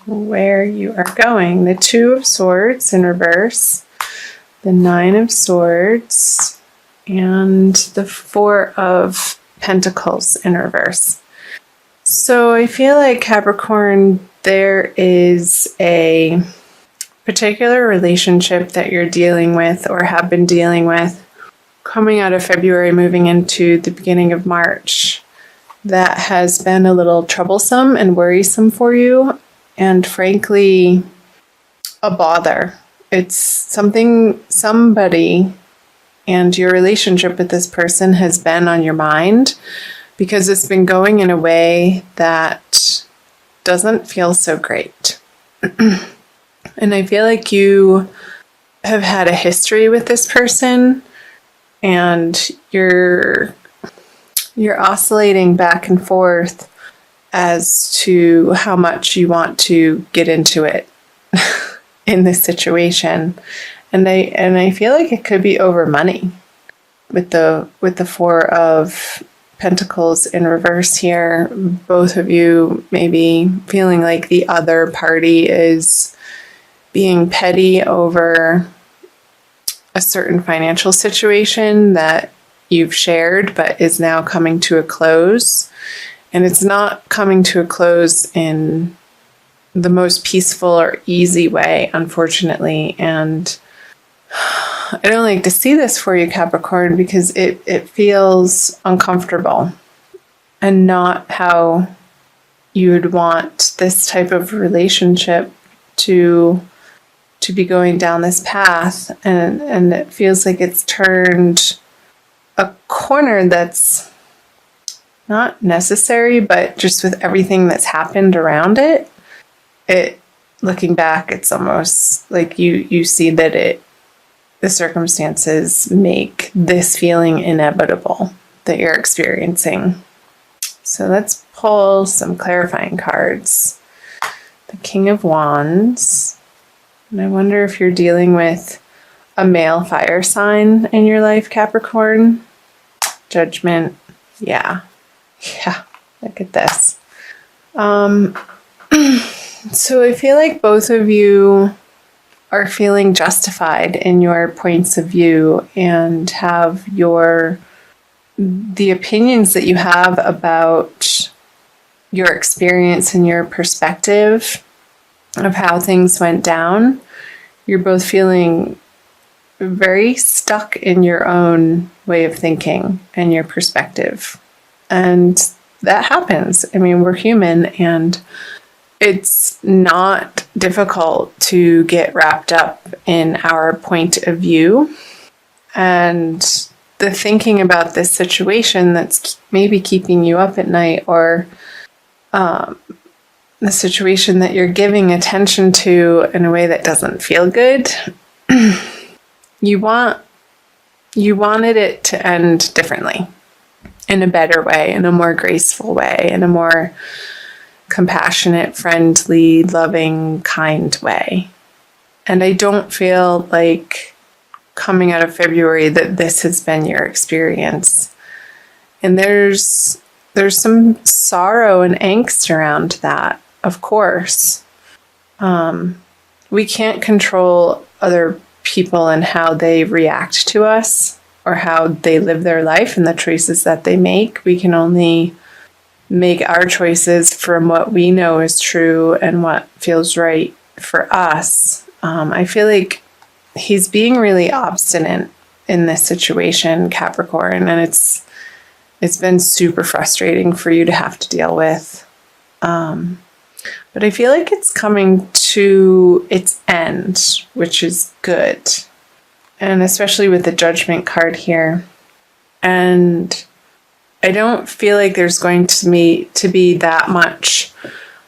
where you are going. The Two of Swords in reverse, the Nine of Swords, and the Four of Pentacles in reverse. So I feel like, Capricorn, there is a particular relationship that you're dealing with or have been dealing with coming out of February, moving into the beginning of March, that has been a little troublesome and worrisome for you, and frankly, a bother. It's somebody, and your relationship with this person has been on your mind because it's been going in a way that doesn't feel so great. And I feel like you have had a history with this person, and you're oscillating back and forth as to how much you want to get into it in this situation. And I feel like it could be over money with the Four of Pentacles in reverse here. Both of you maybe feeling like the other party is being petty over a certain financial situation that you've shared but is now coming to a close. And it's not coming to a close in the most peaceful or easy way, unfortunately. And I don't like to see this for you, Capricorn, because it feels uncomfortable and not how you would want this type of relationship to be going down this path. And it feels like it's turned a corner that's not necessary, but just with everything that's happened around it, looking back, it's almost like you see that the circumstances make this feeling inevitable that you're experiencing. So let's pull some clarifying cards. The King of Wands. And I wonder if you're dealing with a male fire sign in your life, Capricorn. Judgment. Yeah, look at this. So I feel like both of you are feeling justified in your points of view and have the opinions that you have about your experience and your perspective of how things went down. You're both feeling very stuck in your own way of thinking and your perspective. And that happens. I mean, we're human, and it's not difficult to get wrapped up in our point of view. And the thinking about this situation that's maybe keeping you up at night, or the situation that you're giving attention to in a way that doesn't feel good, you wanted it to end differently, in a better way, in a more graceful way, in a more compassionate, friendly, loving, kind way. And I don't feel like, coming out of February, that this has been your experience. And there's some sorrow and angst around that, of course. We can't control other people and how they react to us or how they live their life and the choices that they make. We can only make our choices from what we know is true and what feels right for us. I feel like he's being really obstinate in this situation, Capricorn, and it's been super frustrating for you to have to deal with. But I feel like it's coming to its end, which is good. And especially with the Judgment card here. And I don't feel like there's going to be that much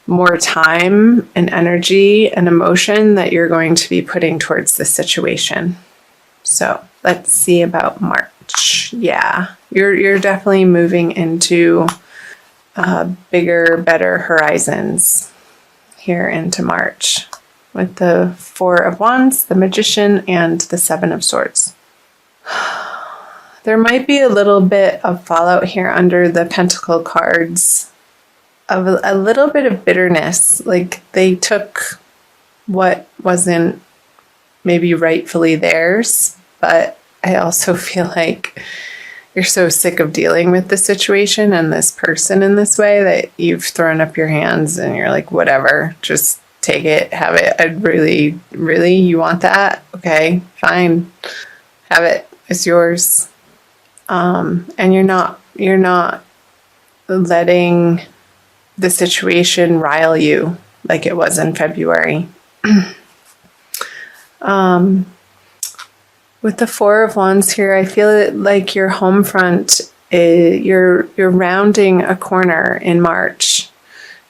more time and energy and emotion that you're going to be putting towards this situation. So let's see about March. Yeah, you're definitely moving into bigger, better horizons here into March with the Four of Wands, the Magician, and the Seven of Swords. There might be a little bit of fallout here under the Pentacle cards a little bit of bitterness. Like they took what wasn't maybe rightfully theirs, but I also feel like you're so sick of dealing with the situation and this person in this way that you've thrown up your hands and you're like, whatever, just take it, have it. I'd really, you want that? Okay, fine. Have it. It's yours. And you're not letting the situation rile you like it was in February. With the Four of Wands here, I feel like your home front, you're rounding a corner in March.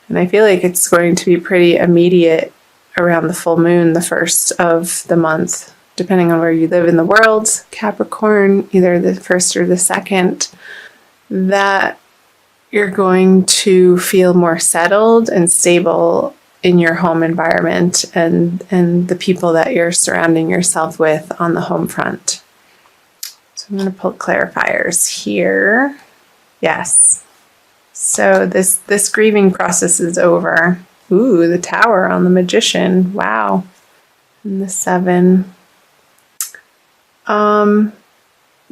And I feel like it's going to be pretty immediate around the full moon, the first of the month, depending on where you live in the world. Capricorn, either the first or the second, that you're going to feel more settled and stable in your home environment and the people that you're surrounding yourself with on the home front. So I'm going to pull clarifiers here. Yes. So this grieving process is over. Ooh, the Tower on the Magician. Wow. And the 7.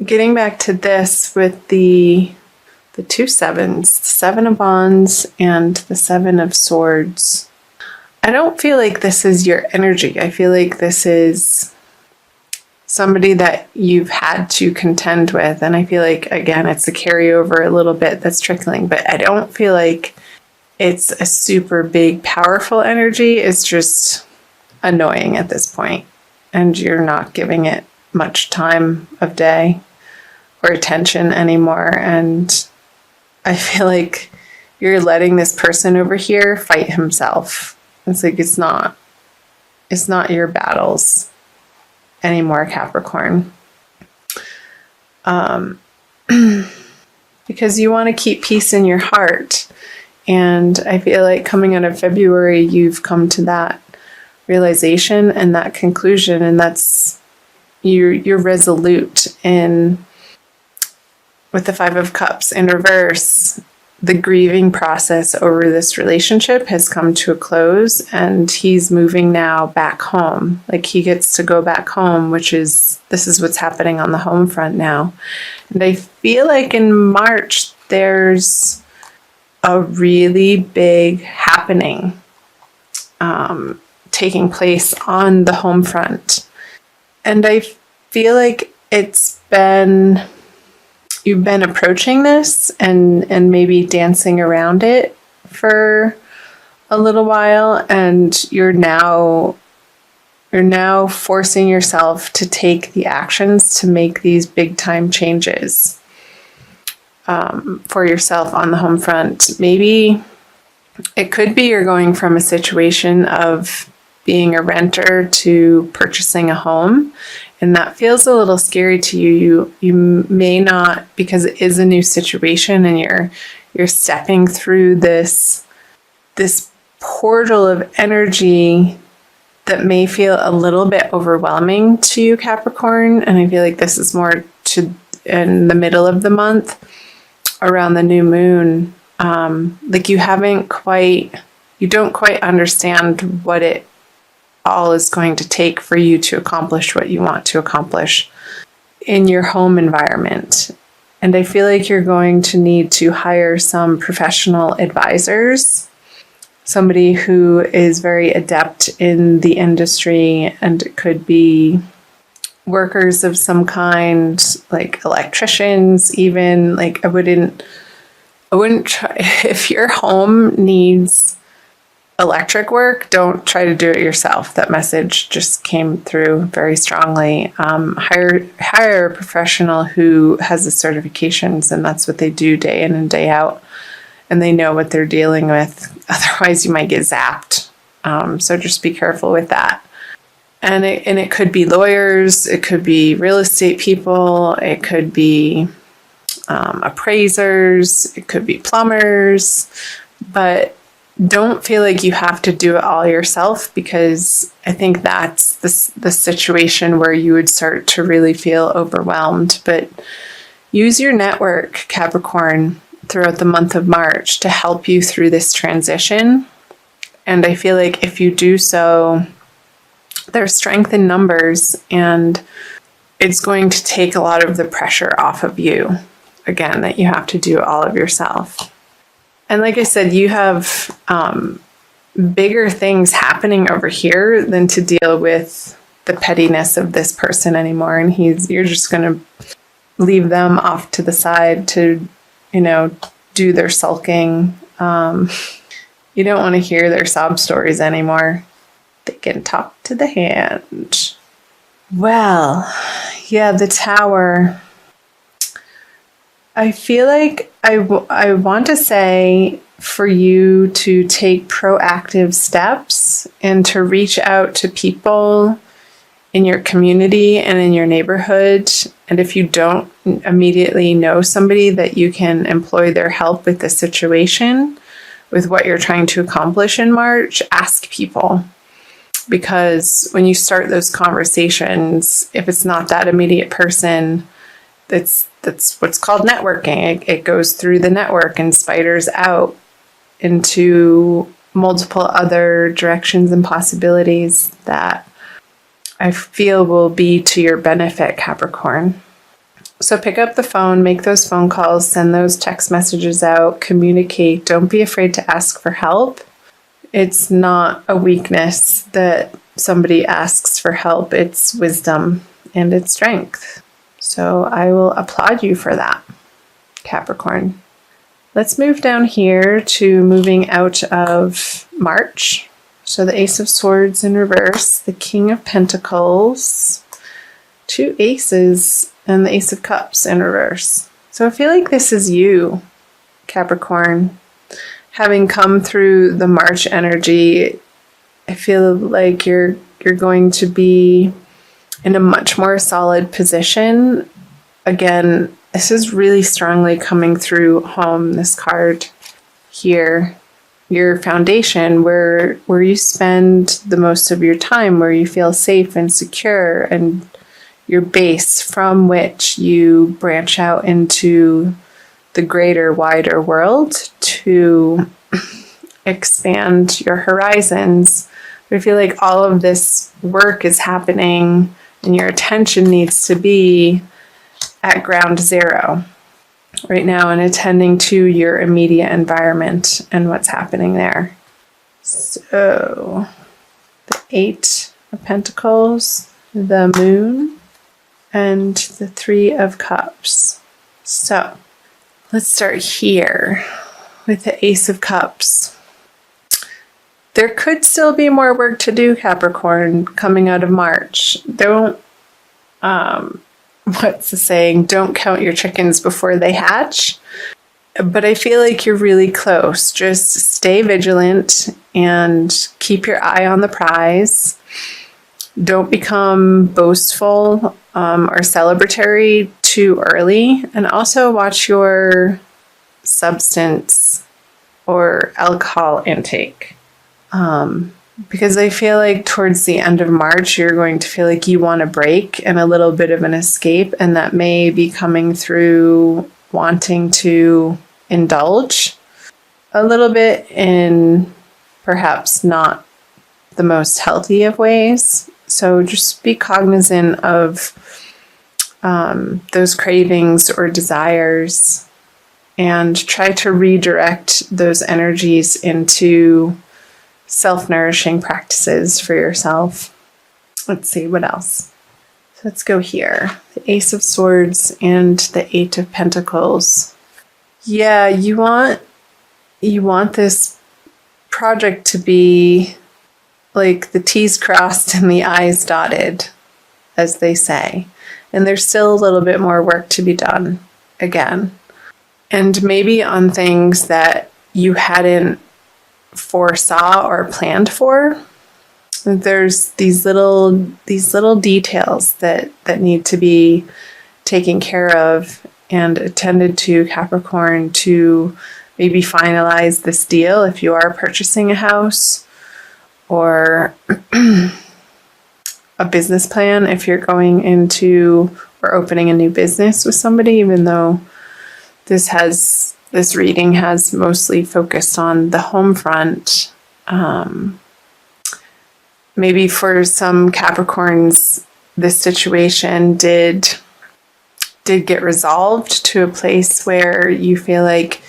Getting back to this with the 2 sevens, the 7 of Wands and the 7 of Swords. I don't feel like this is your energy. I feel like this is somebody that you've had to contend with. And I feel like, again, it's a carryover a little bit that's trickling, but I don't feel like it's a super big, powerful energy. It's just annoying at this point, and you're not giving it much time of day or attention anymore. And I feel like you're letting this person over here fight himself. It's like it's not your battles anymore, Capricorn. Because you want to keep peace in your heart. And I feel like coming out of February, you've come to that realization and that conclusion, and that's you're resolute in. With the 5 of Cups in reverse, the grieving process over this relationship has come to a close, and he's moving now back home. Like he gets to go back home, this is what's happening on the home front now. And I feel like in March, there's a really big happening taking place on the home front. And I feel like you've been approaching this and maybe dancing around it for a little while, and you're now forcing yourself to take the actions to make these big time changes for yourself on the home front. Maybe it could be you're going from a situation of being a renter to purchasing a home. And that feels a little scary to you. You may not, because it is a new situation and you're stepping through this portal of energy that may feel a little bit overwhelming to you, Capricorn. And I feel like this is more in the middle of the month, around the new moon. Like you don't quite understand what it all is going to take for you to accomplish what you want to accomplish in your home environment. And I feel like you're going to need to hire some professional advisors, somebody who is very adept in the industry, and it could be workers of some kind, like electricians even. Like I wouldn't try, if your home needs electric work, don't try to do it yourself. That message just came through very strongly. Hire a professional who has the certifications, and that's what they do day in and day out, and they know what they're dealing with. Otherwise, you might get zapped. So just be careful with that. And it could be lawyers, it could be real estate people, it could be appraisers, it could be plumbers, but don't feel like you have to do it all yourself, because I think that's the situation where you would start to really feel overwhelmed. But use your network, Capricorn. throughout the month of March to help you through this transition. And I feel like if you do so, there's strength in numbers, and it's going to take a lot of the pressure off of you, again, that you have to do all of yourself. And like I said, you have bigger things happening over here than to deal with the pettiness of this person anymore. And you're just going to leave them off to the side to, do their sulking. You don't want to hear their sob stories anymore. They can talk to the hand. Well, yeah, the Tower. I feel like I want to say for you to take proactive steps and to reach out to people in your community and in your neighborhood. And if you don't immediately know somebody that you can employ their help with the situation, with what you're trying to accomplish in March, ask people. Because when you start those conversations, if it's not that immediate person, that's what's called networking. It goes through the network and spiders out into multiple other directions and possibilities that I feel will be to your benefit, Capricorn. So pick up the phone, make those phone calls, send those text messages out, communicate. Don't be afraid to ask for help. It's not a weakness that somebody asks for help. It's wisdom and it's strength. So I will applaud you for that, Capricorn. Let's move down here to moving out of March. So the Ace of Swords in reverse, the King of Pentacles, 2 aces, and the Ace of Cups in reverse. So I feel like this is you, Capricorn. Having come through the March energy, I feel like you're going to be in a much more solid position. Again, this is really strongly coming through home, this card here. Your foundation, where you spend the most of your time, where you feel safe and secure, and your base from which you branch out into the greater, wider world to expand your horizons. I feel like all of this work is happening and your attention needs to be at ground zero right now and attending to your immediate environment and what's happening there. So the 8 of Pentacles, the Moon, and the 3 of Cups. So let's start here with the Ace of Cups. There could still be more work to do, Capricorn, coming out of March. Don't, what's the saying? Don't count your chickens before they hatch. But I feel like you're really close. Just stay vigilant and keep your eye on the prize. Don't become boastful or celebratory too early. And also watch your substance or alcohol intake. Because I feel like towards the end of March, you're going to feel like you want a break and a little bit of an escape. And that may be coming through wanting to indulge a little bit in perhaps not the most healthy of ways. So just be cognizant of those cravings or desires and try to redirect those energies into self-nourishing practices for yourself. Let's see, what else? So let's go here. The Ace of Swords and the 8 of Pentacles. Yeah, you want this project to be like the T's crossed and the I's dotted, as they say. And there's still a little bit more work to be done, again. And maybe on things that you hadn't foresaw or planned for. There's these little details that need to be taken care of and attended to, Capricorn, to maybe finalize this deal if you are purchasing a house, or a business plan if you're going into or opening a new business with somebody, even though this has this reading has mostly focused on the home front. Maybe for some Capricorns, this situation did get resolved to a place where you feel like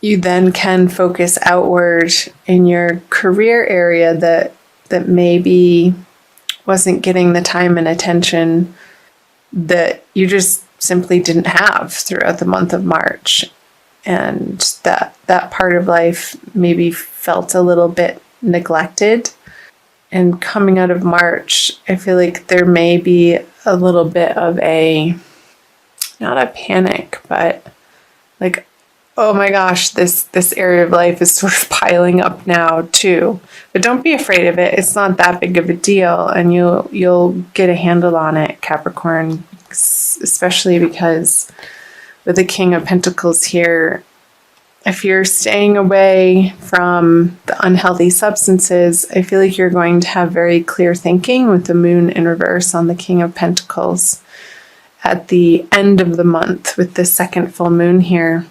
you then can focus outward in your career area that maybe wasn't getting the time and attention that you just simply didn't have throughout the month of March. And that part of life maybe felt a little bit neglected. And coming out of March, I feel like there may be a little bit of not a panic, but like, oh my gosh, this area of life is sort of piling up now too. But don't be afraid of it. It's not that big of a deal, and you'll get a handle on it, Capricorn, especially because with the King of Pentacles here, if you're staying away from the unhealthy substances, I feel like you're going to have very clear thinking with the moon in reverse on the King of Pentacles at the end of the month with the second full moon here.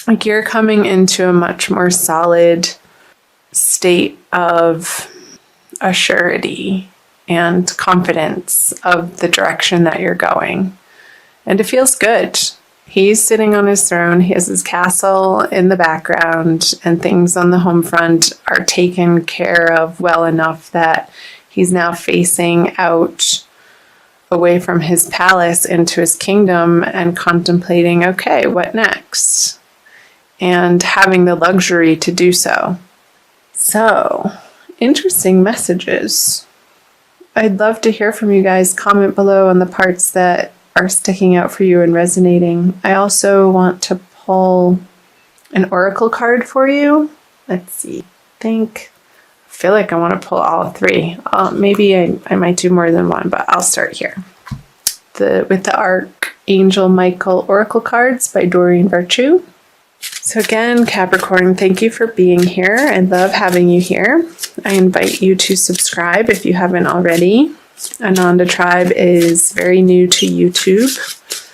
Like, you're coming into a much more solid state of assurity and confidence of the direction that you're going. And it feels good. He's sitting on his throne, he has his castle in the background, and things on the home front are taken care of well enough that he's now facing out away from his palace into his kingdom and contemplating, okay, what next? And having the luxury to do so. So, interesting messages. I'd love to hear from you guys. Comment below on the parts that are sticking out for you and resonating. I also want to pull an oracle card for you. Let's see. I feel like I want to pull all three. Maybe I might do more than one, but I'll start here. With the Archangel Michael oracle cards by Doreen Virtue. So again, Capricorn, thank you for being here. I love having you here. I invite you to subscribe if you haven't already. Ananda Tribe is very new to YouTube.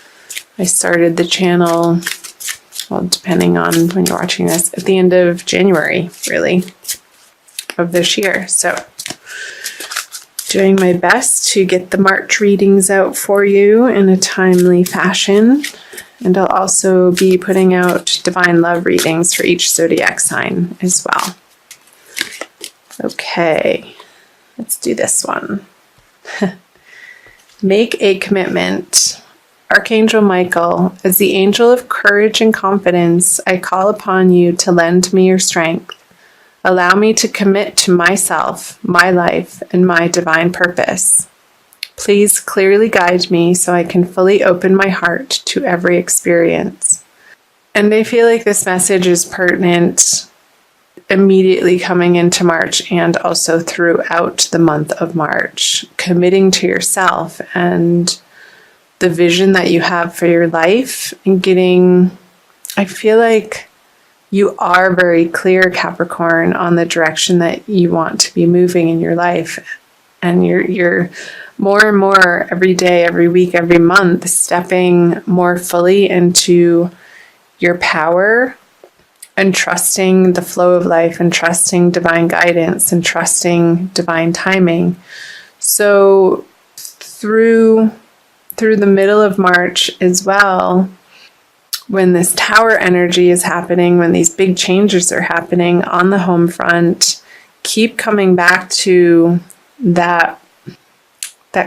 I started the channel, well, depending on when you're watching this, at the end of January, really, of this year. So, doing my best to get the March readings out for you in a timely fashion. And I'll also be putting out divine love readings for each zodiac sign as well. Okay, let's do this one. Make a commitment. Archangel Michael, as the angel of courage and confidence, I call upon you to lend me your strength. Allow me to commit to myself, my life, and my divine purpose. Please clearly guide me so I can fully open my heart to every experience. And I feel like this message is pertinent immediately coming into March and also throughout the month of March. Committing to yourself and the vision that you have for your life and I feel like you are very clear, Capricorn, on the direction that you want to be moving in your life. And you're more and more every day, every week, every month, stepping more fully into your power and trusting the flow of life and trusting divine guidance and trusting divine timing. So through the middle of March as well, when this tower energy is happening, when these big changes are happening on the home front, keep coming back to that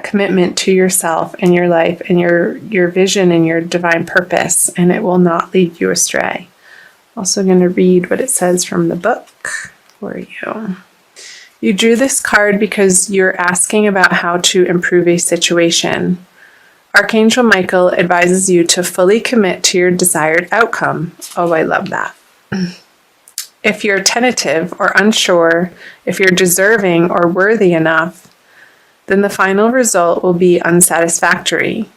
commitment to yourself and your life and your vision and your divine purpose, and it will not lead you astray. Also going to read what it says from the book for you. You drew this card because you're asking about how to improve a situation. Archangel Michael advises you to fully commit to your desired outcome. Oh, I love that. If you're tentative or unsure, if you're deserving or worthy enough, then the final result will be unsatisfactory.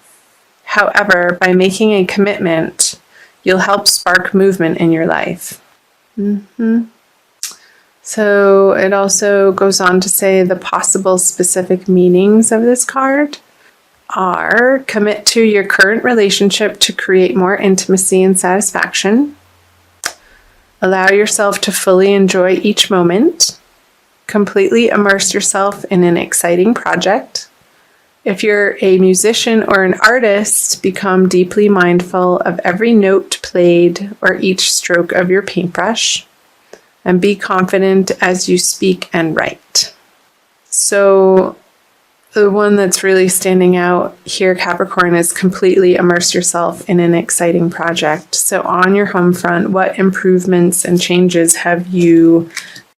However, by making a commitment, you'll help spark movement in your life. So it also goes on to say the possible specific meanings of this card are: commit to your current relationship to create more intimacy and satisfaction. Allow yourself to fully enjoy each moment. Completely immerse yourself in an exciting project. If you're a musician or an artist, become deeply mindful of every note played or each stroke of your paintbrush, and be confident as you speak and write. So the one that's really standing out here, Capricorn, is completely immerse yourself in an exciting project. So on your home front, what improvements and changes have you